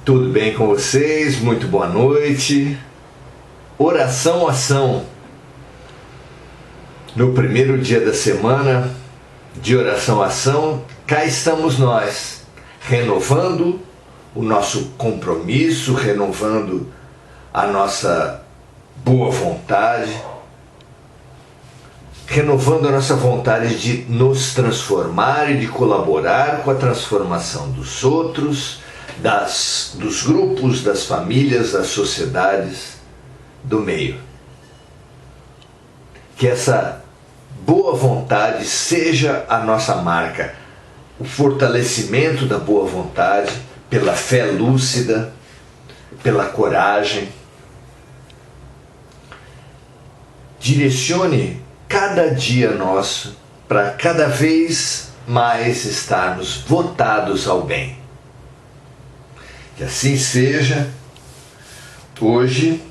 Tudo bem com vocês? Muito boa noite. Oração, ação. No primeiro dia da semana de oração, ação, cá estamos nós, renovando o nosso compromisso, renovando a nossa boa vontade, renovando a nossa vontade de nos transformar e de colaborar com a transformação dos outros, dos grupos, das famílias, das sociedades, do meio. Que essa boa vontade seja a nossa marca, o fortalecimento da boa vontade pela fé lúcida, pela coragem. Direcione cada dia nosso para cada vez mais estarmos votados ao bem. Que assim seja. Hoje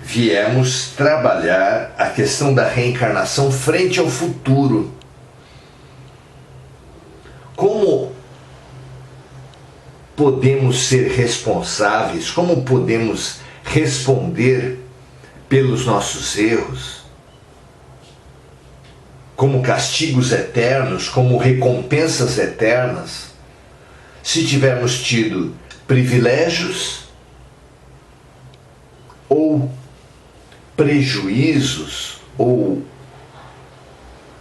viemos trabalhar a questão da reencarnação frente ao futuro. Como podemos ser responsáveis? Como podemos responder pelos nossos erros? Como castigos eternos, como recompensas eternas, se tivermos tido privilégios ou prejuízos ou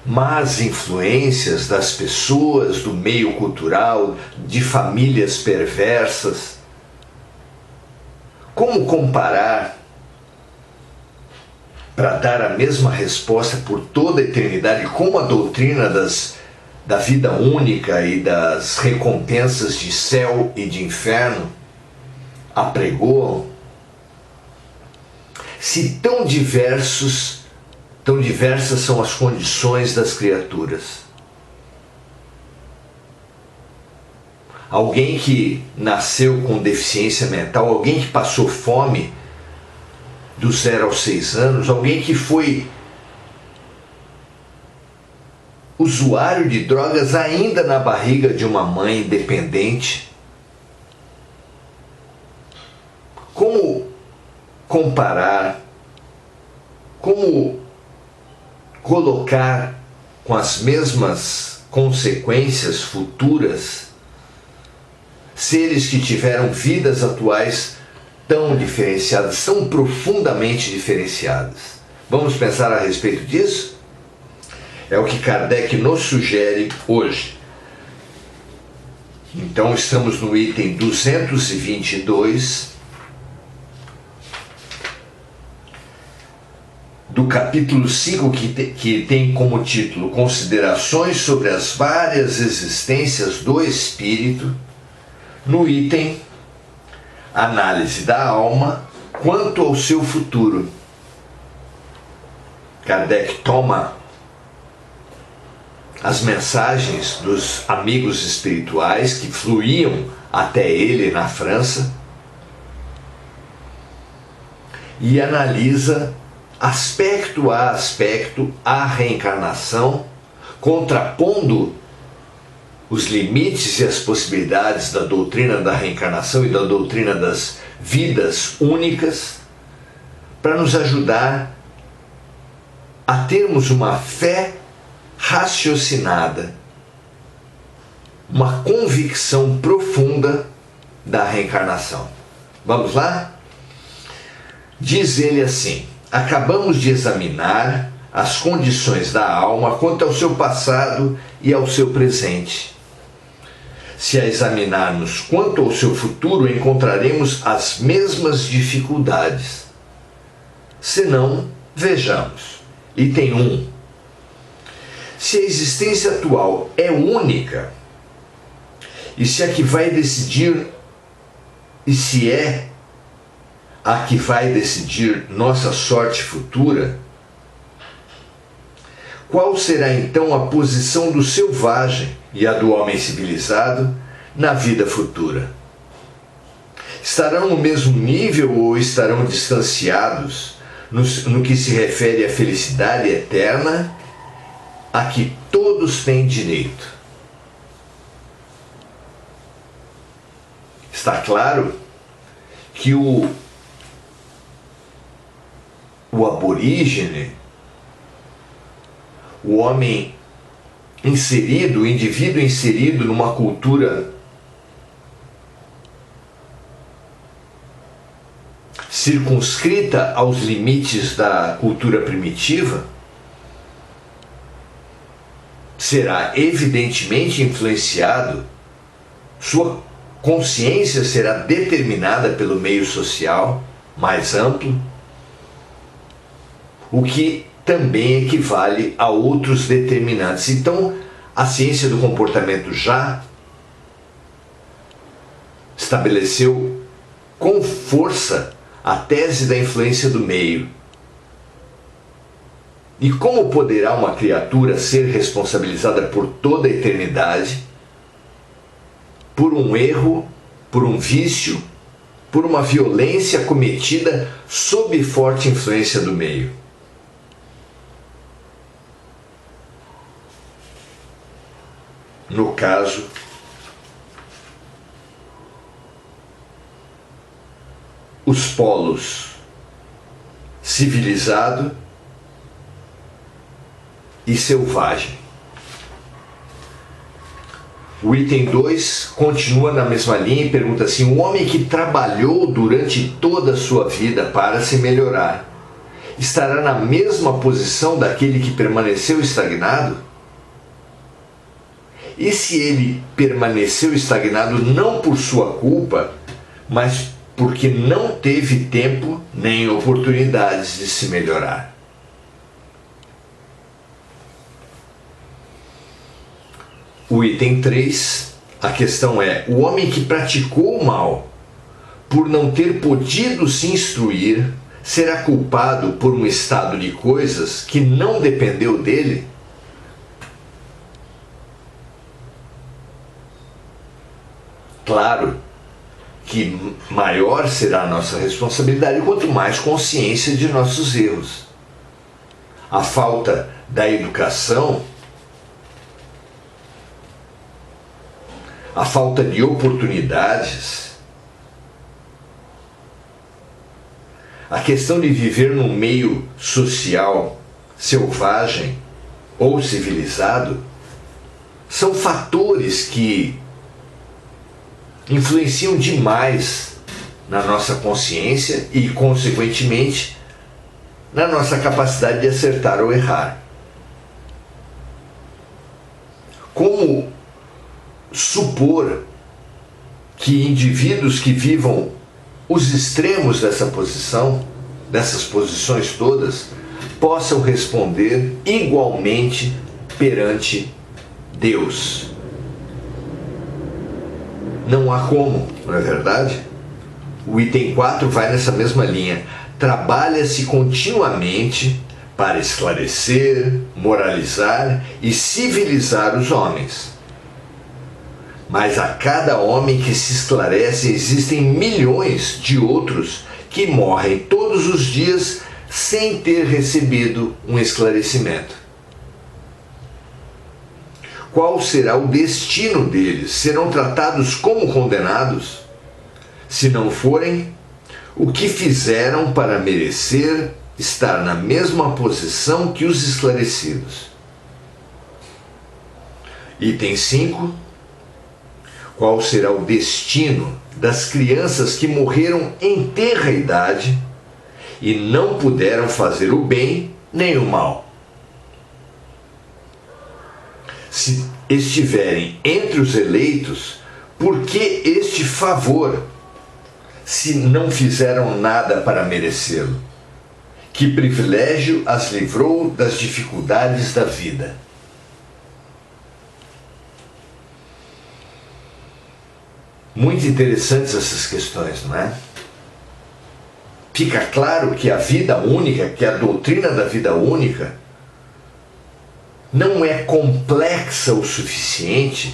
más influências das pessoas, do meio cultural, de famílias perversas. Como comparar para dar a mesma resposta por toda a eternidade, como a doutrina da vida única e das recompensas de céu e de inferno apregoam? Se tão diversas são as condições das criaturas. Alguém que nasceu com deficiência mental, alguém que passou fome dos 0 aos 6 anos, alguém que foi usuário de drogas ainda na barriga de uma mãe dependente. Como comparar, como colocar com as mesmas consequências futuras seres que tiveram vidas atuais tão diferenciadas, tão profundamente diferenciadas? Vamos pensar a respeito disso? É o que Kardec nos sugere hoje. Então estamos no item 222 do capítulo 5, que tem como título Considerações sobre as várias existências do Espírito, no item Análise da alma quanto ao seu futuro. Kardec toma as mensagens dos amigos espirituais que fluíam até ele na França e analisa aspecto a aspecto a reencarnação, contrapondo os limites e as possibilidades da doutrina da reencarnação e da doutrina das vidas únicas, para nos ajudar a termos uma fé raciocinada, uma convicção profunda da reencarnação. Vamos lá? Diz ele assim: acabamos de examinar as condições da alma quanto ao seu passado e ao seu presente. Se a examinarmos quanto ao seu futuro, encontraremos as mesmas dificuldades. Se não, vejamos. Item 1. Se a existência atual é única, e se a que vai decidir, e se é a que vai decidir nossa sorte futura, qual será então a posição do selvagem e a do homem civilizado na vida futura? Estarão no mesmo nível ou estarão distanciados no que se refere à felicidade eterna a que todos têm direito? Está claro que o aborígene, o homem inserido, o indivíduo inserido numa cultura circunscrita aos limites da cultura primitiva, será evidentemente influenciado, sua consciência será determinada pelo meio social mais amplo, o que também equivale a outros determinantes. Então, a ciência do comportamento já estabeleceu com força a tese da influência do meio. E como poderá uma criatura ser responsabilizada por toda a eternidade, por um erro, por um vício, por uma violência cometida sob forte influência do meio? No caso, os polos civilizado e selvagem. O item 2 continua na mesma linha e pergunta assim: o homem que trabalhou durante toda a sua vida para se melhorar, estará na mesma posição daquele que permaneceu estagnado? E se ele permaneceu estagnado não por sua culpa, mas porque não teve tempo nem oportunidades de se melhorar? O item 3, a questão é: o homem que praticou o mal por não ter podido se instruir, será culpado por um estado de coisas que não dependeu dele? Claro que maior será a nossa responsabilidade quanto mais consciência de nossos erros. A falta da educação, a falta de oportunidades, a questão de viver num meio social selvagem ou civilizado, são fatores que influenciam demais na nossa consciência e, consequentemente, na nossa capacidade de acertar ou errar. Como supor que indivíduos que vivam os extremos dessa posição, dessas posições todas, possam responder igualmente perante Deus? Não há como, não é verdade? O item 4 vai nessa mesma linha. Trabalha-se continuamente para esclarecer, moralizar e civilizar os homens. Mas a cada homem que se esclarece existem milhões de outros que morrem todos os dias sem ter recebido um esclarecimento. Qual será o destino deles? Serão tratados como condenados? Se não forem, o que fizeram para merecer estar na mesma posição que os esclarecidos? Item 5. Qual será o destino das crianças que morreram em tenra idade e não puderam fazer o bem nem o mal? Se estiverem entre os eleitos, por que este favor, se não fizeram nada para merecê-lo? Que privilégio as livrou das dificuldades da vida? Muito interessantes essas questões, não é? Fica claro que a vida única, que a doutrina da vida única, não é complexa o suficiente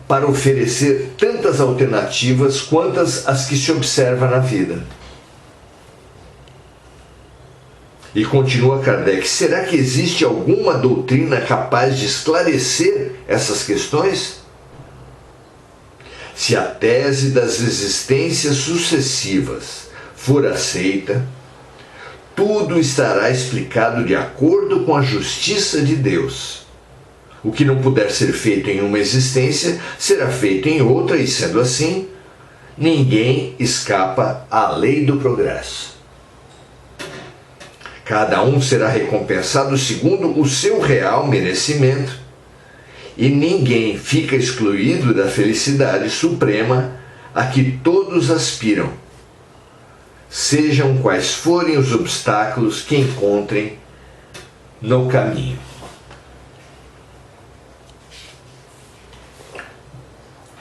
para oferecer tantas alternativas quantas as que se observa na vida. E continua Kardec: será que existe alguma doutrina capaz de esclarecer essas questões? Se a tese das existências sucessivas for aceita, tudo estará explicado de acordo com a justiça de Deus. O que não puder ser feito em uma existência será feito em outra, e sendo assim, ninguém escapa à lei do progresso. Cada um será recompensado segundo o seu real merecimento, e ninguém fica excluído da felicidade suprema a que todos aspiram, sejam quais forem os obstáculos que encontrem no caminho.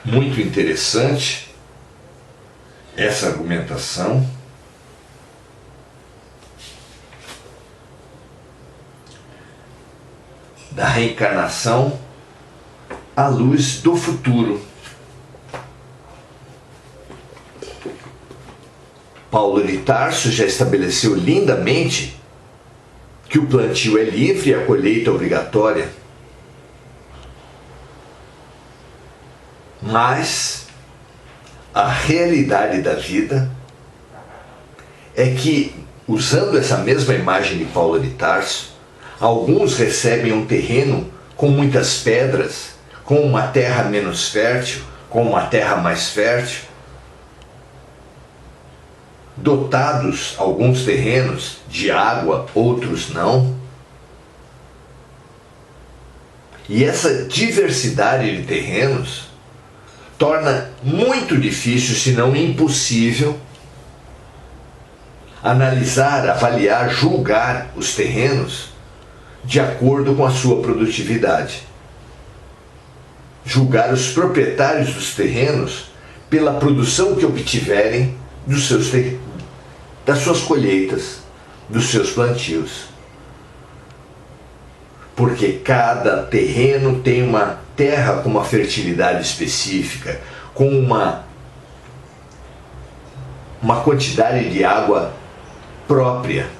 Muito interessante essa argumentação. Da reencarnação à luz do futuro. Paulo de Tarso já estabeleceu lindamente que o plantio é livre e a colheita obrigatória. Mas a realidade da vida é que, usando essa mesma imagem de Paulo de Tarso, alguns recebem um terreno com muitas pedras, com uma terra menos fértil, com uma terra mais fértil. Dotados alguns terrenos de água, outros não. E essa diversidade de terrenos torna muito difícil, se não impossível, analisar, avaliar, julgar os terrenos de acordo com a sua produtividade. Julgar os proprietários dos terrenos pela produção que obtiverem das suas colheitas, dos seus plantios. Porque cada terreno tem uma terra com uma fertilidade específica, com uma quantidade de água própria.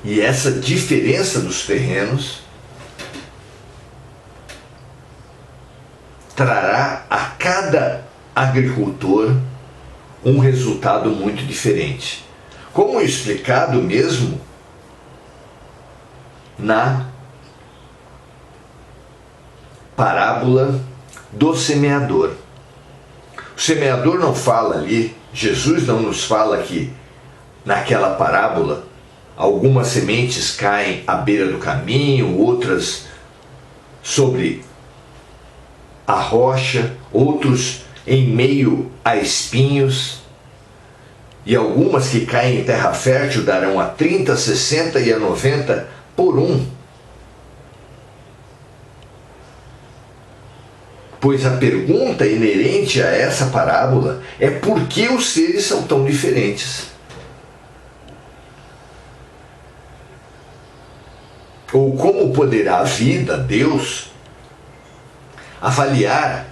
E essa diferença dos terrenos trará a cada agricultor um resultado muito diferente. Como explicado mesmo na parábola do semeador. O semeador não fala ali, Jesus não nos fala que naquela parábola algumas sementes caem à beira do caminho, outras sobre a rocha, outros em meio a espinhos, e algumas que caem em terra fértil darão a 30, 60 e a 90 por um. Pois a pergunta inerente a essa parábola é por que os seres são tão diferentes. Ou como poderá a vida, Deus, avaliar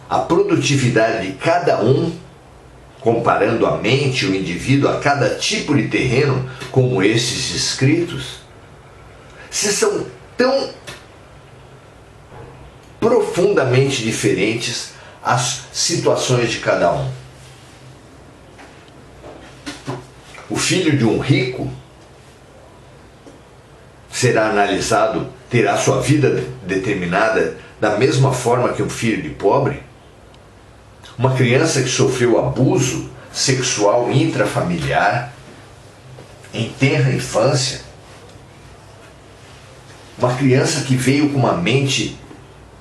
a produtividade de cada um, comparando a mente, o indivíduo, a cada tipo de terreno, como esses descritos, se são tão profundamente diferentes as situações de cada um. O filho de um rico será analisado, terá sua vida determinada da mesma forma que um filho de pobre? Uma criança que sofreu abuso sexual intrafamiliar em tenra infância? Uma criança que veio com uma mente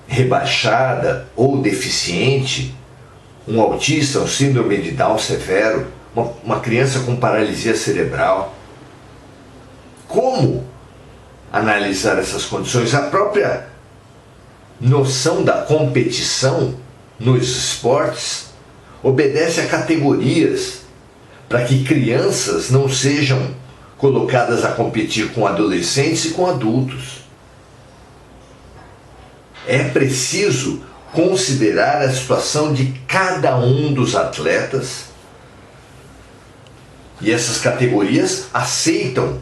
rebaixada ou deficiente, um autista, um síndrome de Down severo, uma criança com paralisia cerebral? Como analisar essas condições? A própria noção da competição nos esportes obedece a categorias para que crianças não sejam colocadas a competir com adolescentes e com adultos. É preciso considerar a situação de cada um dos atletas, e essas categorias aceitam,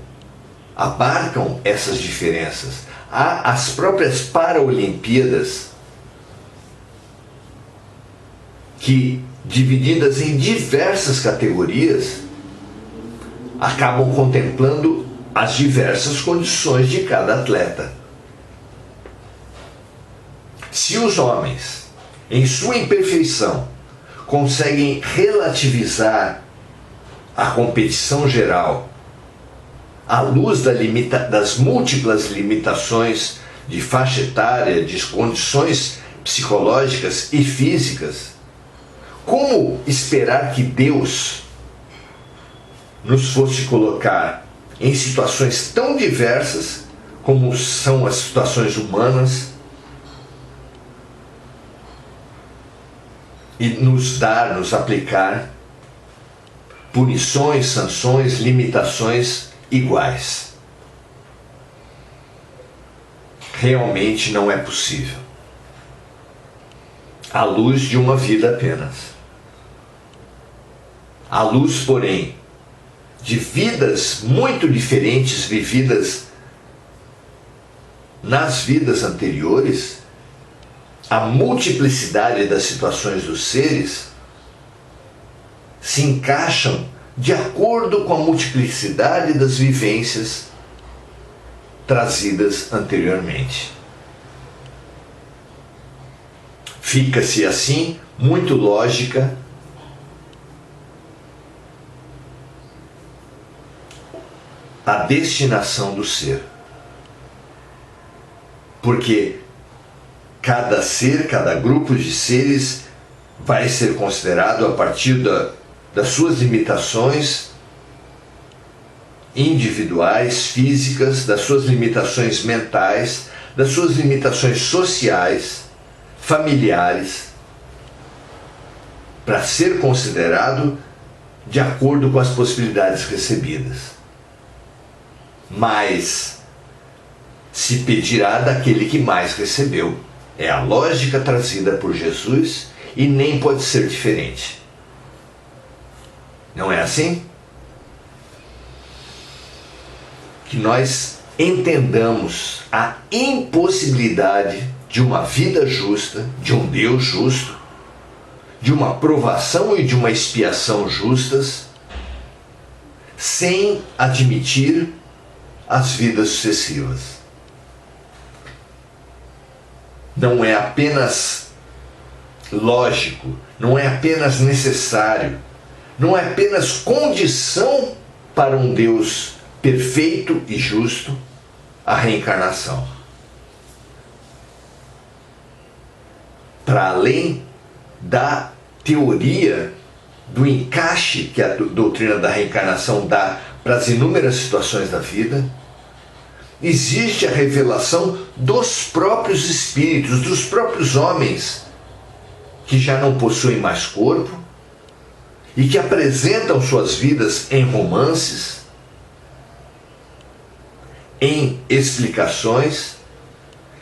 abarcam essas diferenças, há as próprias Paralimpíadas, que, divididas em diversas categorias, acabam contemplando as diversas condições de cada atleta. Se os homens, em sua imperfeição, conseguem relativizar a competição geral à luz das múltiplas limitações de faixa etária, de condições psicológicas e físicas, como esperar que Deus nos fosse colocar em situações tão diversas como são as situações humanas e nos aplicar punições, sanções, limitações iguais? Realmente não é possível, à luz de uma vida apenas. À luz, porém, de vidas muito diferentes vividas nas vidas anteriores, a multiplicidade das situações dos seres se encaixam de acordo com a multiplicidade das vivências trazidas anteriormente. Fica-se assim muito lógica a destinação do ser. Porque cada ser, cada grupo de seres vai ser considerado a partir das suas limitações individuais, físicas, das suas limitações mentais, das suas limitações sociais, familiares, para ser considerado de acordo com as possibilidades recebidas. Mas se pedirá daquele que mais recebeu. É a lógica trazida por Jesus e nem pode ser diferente. Não é assim? Que nós entendamos a impossibilidade de uma vida justa, de um Deus justo, de uma provação e de uma expiação justas, sem admitir as vidas sucessivas. Não é apenas lógico, não é apenas necessário, não é apenas condição para um Deus perfeito e justo a reencarnação. Para além da teoria do encaixe que a doutrina da reencarnação dá para as inúmeras situações da vida, existe a revelação dos próprios espíritos, dos próprios homens que já não possuem mais corpo e que apresentam suas vidas em romances, em explicações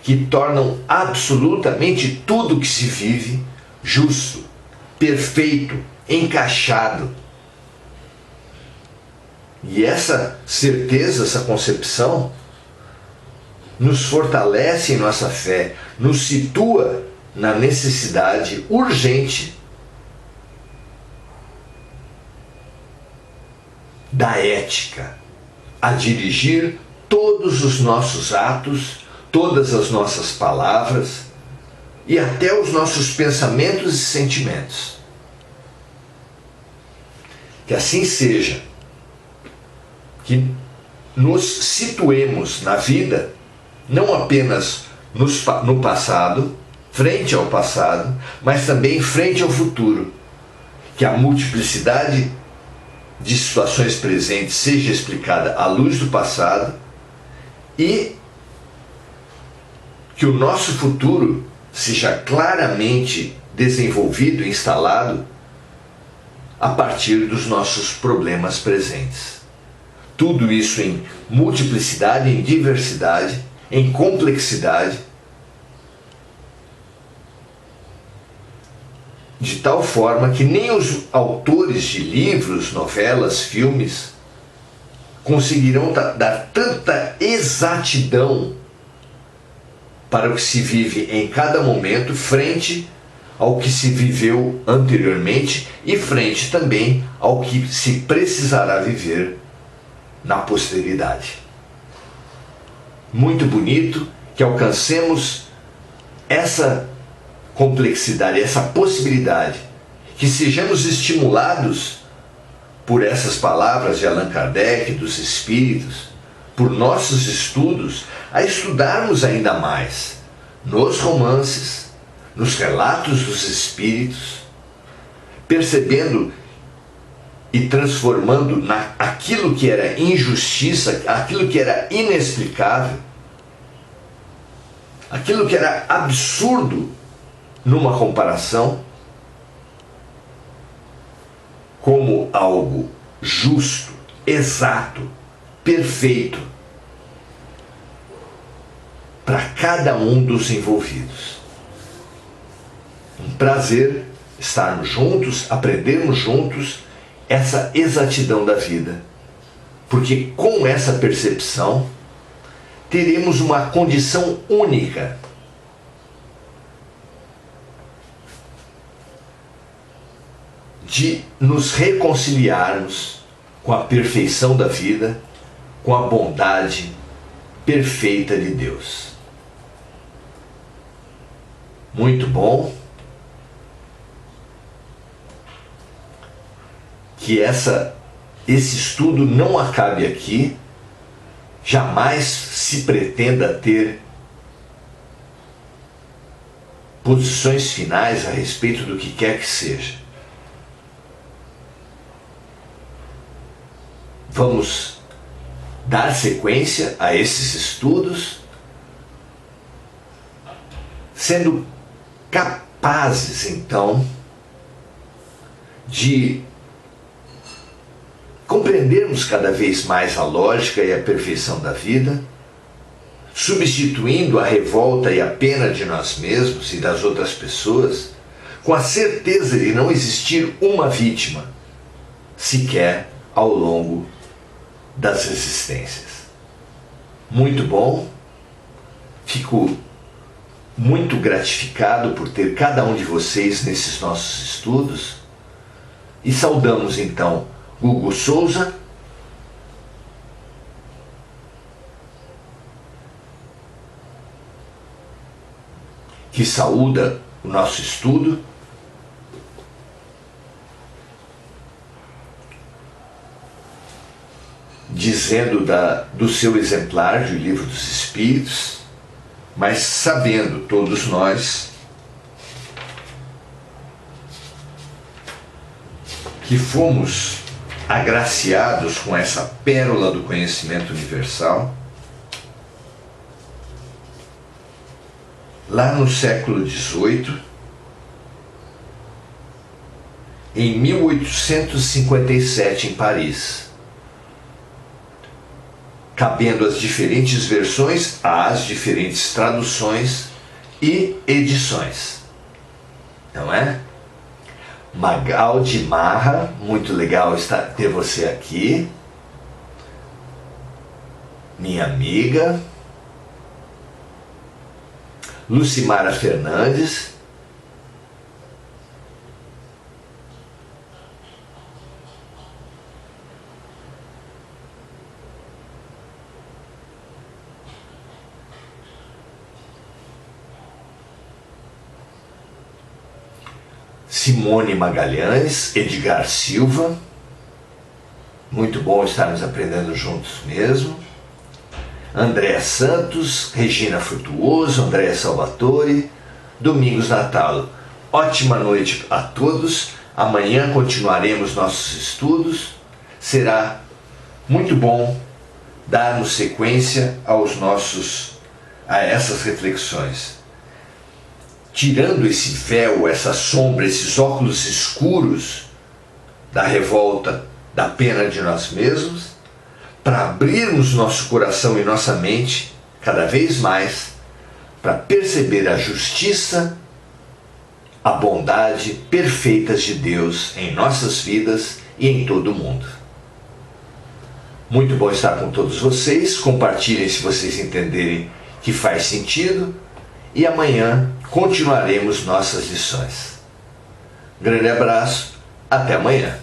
que tornam absolutamente tudo que se vive justo, perfeito, encaixado. E essa certeza, essa concepção, nos fortalece em nossa fé, nos situa na necessidade urgente da ética a dirigir todos os nossos atos, todas as nossas palavras e até os nossos pensamentos e sentimentos. Que assim seja, que nos situemos na vida não apenas no passado, frente ao passado, mas também frente ao futuro. Que a multiplicidade de situações presentes seja explicada à luz do passado e que o nosso futuro seja claramente desenvolvido e instalado a partir dos nossos problemas presentes. Tudo isso em multiplicidade, em diversidade, em complexidade, de tal forma que nem os autores de livros, novelas, filmes conseguirão dar tanta exatidão para o que se vive em cada momento, frente ao que se viveu anteriormente e frente também ao que se precisará viver na posteridade. Muito bonito que alcancemos essa complexidade, essa possibilidade, que sejamos estimulados por essas palavras de Allan Kardec, dos Espíritos, por nossos estudos, a estudarmos ainda mais nos romances, nos relatos dos Espíritos, percebendo e transformando aquilo que era injustiça, aquilo que era inexplicável, aquilo que era absurdo numa comparação, como algo justo, exato, perfeito para cada um dos envolvidos. Um prazer estarmos juntos, aprendermos juntos essa exatidão da vida, porque com essa percepção teremos uma condição única de nos reconciliarmos com a perfeição da vida, com a bondade perfeita de Deus. Muito bom que esse estudo não acabe aqui. Jamais se pretenda ter posições finais a respeito do que quer que seja. Vamos dar sequência a esses estudos, sendo capazes, então, de compreendermos cada vez mais a lógica e a perfeição da vida, substituindo a revolta e a pena de nós mesmos e das outras pessoas, com a certeza de não existir uma vítima sequer ao longo das existências. Muito bom, fico muito gratificado por ter cada um de vocês nesses nossos estudos e saudamos então Hugo Souza, que saúda o nosso estudo, dizendo do seu exemplar de O Livro dos Espíritos, mas sabendo todos nós que fomos agraciados com essa pérola do conhecimento universal lá no século XVIII, em 1857 em Paris, cabendo às diferentes versões, às diferentes traduções e edições, não é? Magaldi Marra, muito legal ter você aqui, minha amiga. Lucimara Fernandes, Simone Magalhães, Edgar Silva, muito bom estarmos aprendendo juntos mesmo. Andréa Santos, Regina Frutuoso, Andréa Salvatore, Domingos Natalo. Ótima noite a todos. Amanhã continuaremos nossos estudos. Será muito bom darmos sequência a essas reflexões. Tirando esse véu, essa sombra, esses óculos escuros da revolta, da pena de nós mesmos, para abrirmos nosso coração e nossa mente cada vez mais para perceber a justiça, a bondade perfeitas de Deus em nossas vidas e em todo o mundo. Muito bom estar com todos vocês. Compartilhem se vocês entenderem que faz sentido. e amanhã continuaremos nossas lições. Grande abraço, até amanhã.